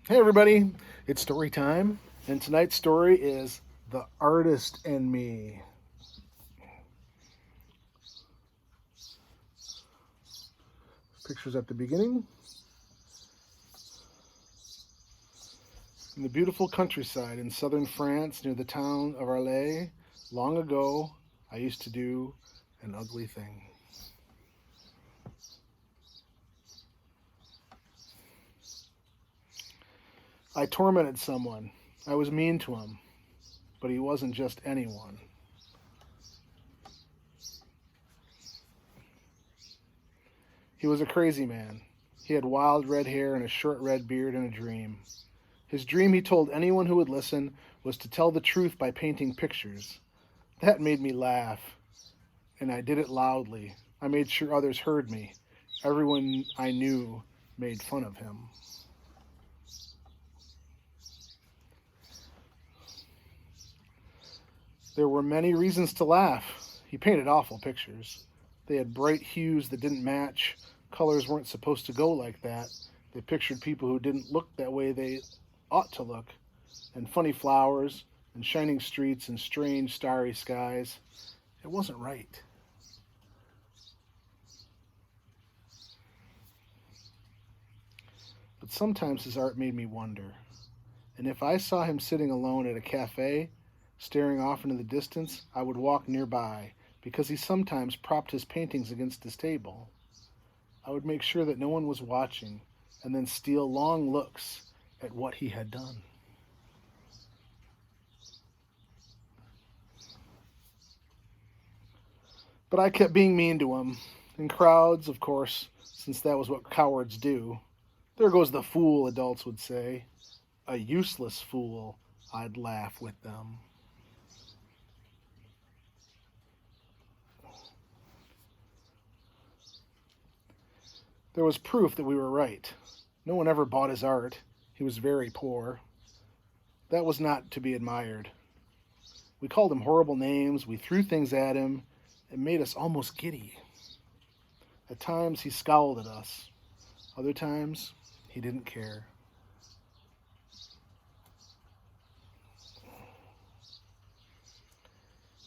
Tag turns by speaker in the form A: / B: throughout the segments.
A: Hey everybody, it's story time, and tonight's story is The Artist and Me. Pictures at the beginning. In the beautiful countryside in southern France near the town of Arles, long ago, I used to do an ugly thing. I tormented someone. I was mean to him, but he wasn't just anyone. He was a crazy man. He had wild red hair and a short red beard and a dream. His dream, he told anyone who would listen, was to tell the truth by painting pictures. That made me laugh, and I did it loudly. I made sure others heard me. Everyone I knew made fun of him. There were many reasons to laugh. He painted awful pictures. They had bright hues that didn't match. Colors weren't supposed to go like that. They pictured people who didn't look that way they ought to look, and funny flowers, and shining streets, and strange starry skies. It wasn't right. But sometimes his art made me wonder. And if I saw him sitting alone at a cafe, staring off into the distance, I would walk nearby, because he sometimes propped his paintings against his table. I would make sure that no one was watching, and then steal long looks at what he had done. But I kept being mean to him. In crowds, of course, since that was what cowards do. There goes the fool, adults would say. A useless fool, I'd laugh with them. There was proof that we were right. No one ever bought his art. He was very poor. That was not to be admired. We called him horrible names, we threw things at him. It made us almost giddy. At times he scowled at us. Other times he didn't care.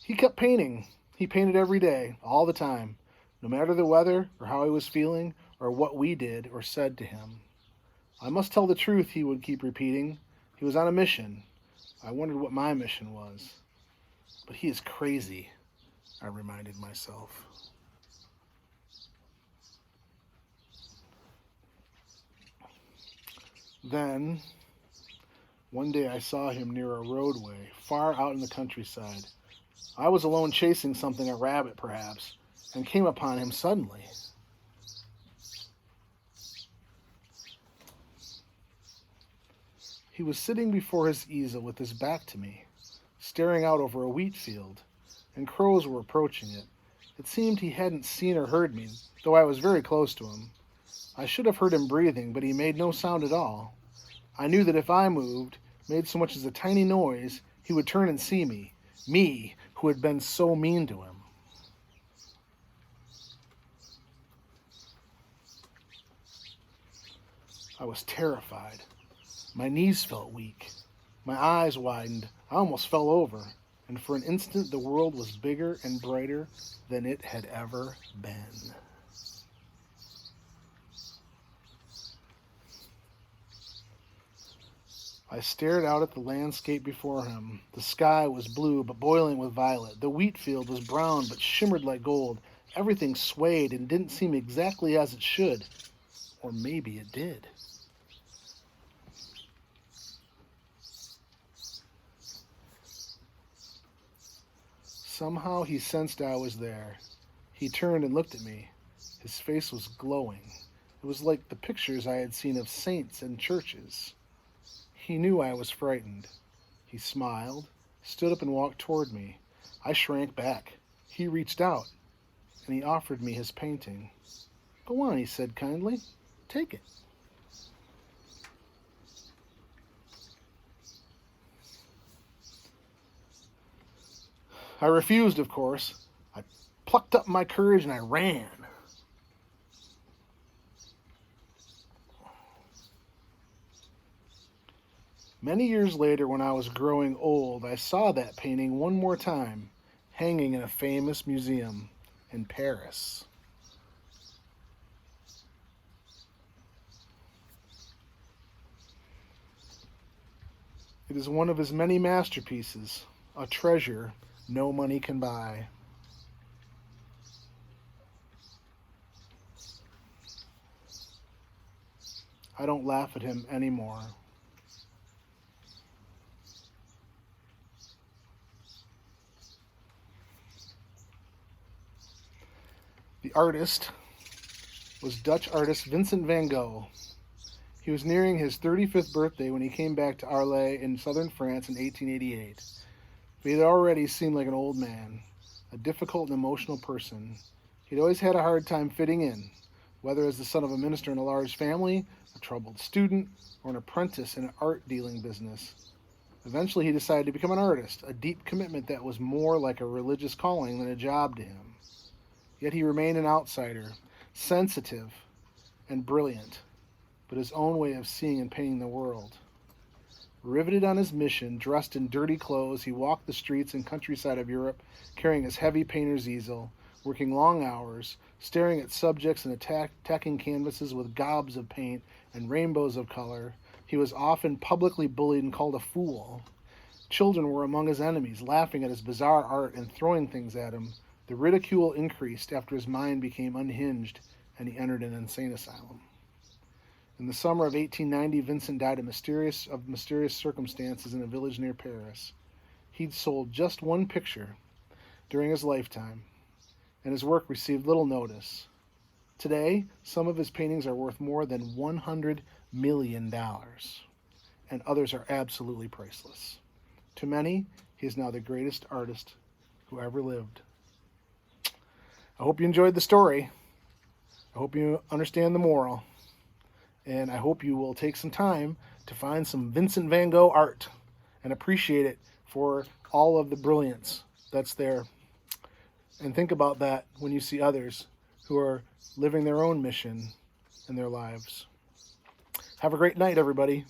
A: He kept painting. He painted every day, all the time, no matter the weather or how he was feeling or what we did or said to him. I must tell the truth, he would keep repeating. He was on a mission. I wondered what my mission was. But he is crazy, I reminded myself. Then, one day I saw him near a roadway, far out in the countryside. I was alone chasing something, a rabbit perhaps, and came upon him suddenly. He was sitting before his easel with his back to me, staring out over a wheat field, and crows were approaching it. It seemed he hadn't seen or heard me, though I was very close to him. I should have heard him breathing, but he made no sound at all. I knew that if I moved, made so much as a tiny noise, he would turn and see me who had been so mean to him. I was terrified. My knees felt weak. My eyes widened. I almost fell over, and for an instant the world was bigger and brighter than it had ever been. I stared out at the landscape before him. The sky was blue but boiling with violet. The wheat field was brown but shimmered like gold. Everything swayed and didn't seem exactly as it should. Or maybe it did. Somehow he sensed I was there. He turned and looked at me. His face was glowing. It was like the pictures I had seen of saints and churches. He knew I was frightened. He smiled, stood up and walked toward me. I shrank back. He reached out, and he offered me his painting. Go on, he said kindly. Take it. I refused, of course. I plucked up my courage and I ran. Many years later, when I was growing old, I saw that painting one more time, hanging in a famous museum in Paris. It is one of his many masterpieces, a treasure no money can buy. I don't laugh at him anymore. The artist was Dutch artist Vincent van Gogh. He was nearing his 35th birthday when he came back to Arles in southern France in 1888. But he had already seemed like an old man, a difficult and emotional person. He'd always had a hard time fitting in, whether as the son of a minister in a large family, a troubled student, or an apprentice in an art dealing business. Eventually, he decided to become an artist, a deep commitment that was more like a religious calling than a job to him. Yet he remained an outsider, sensitive and brilliant, but his own way of seeing and painting the world. Riveted on his mission, dressed in dirty clothes, he walked the streets and countryside of Europe, carrying his heavy painter's easel, working long hours, staring at subjects and attacking canvases with gobs of paint and rainbows of color. He was often publicly bullied and called a fool. Children were among his enemies, laughing at his bizarre art and throwing things at him. The ridicule increased after his mind became unhinged and he entered an insane asylum. In the summer of 1890, Vincent died of mysterious circumstances in a village near Paris. He'd sold just one picture during his lifetime, and his work received little notice. Today, some of his paintings are worth more than $100 million, and others are absolutely priceless. To many, he is now the greatest artist who ever lived. I hope you enjoyed the story. I hope you understand the moral. And I hope you will take some time to find some Vincent van Gogh art and appreciate it for all of the brilliance that's there. And think about that when you see others who are living their own mission in their lives. Have a great night, everybody.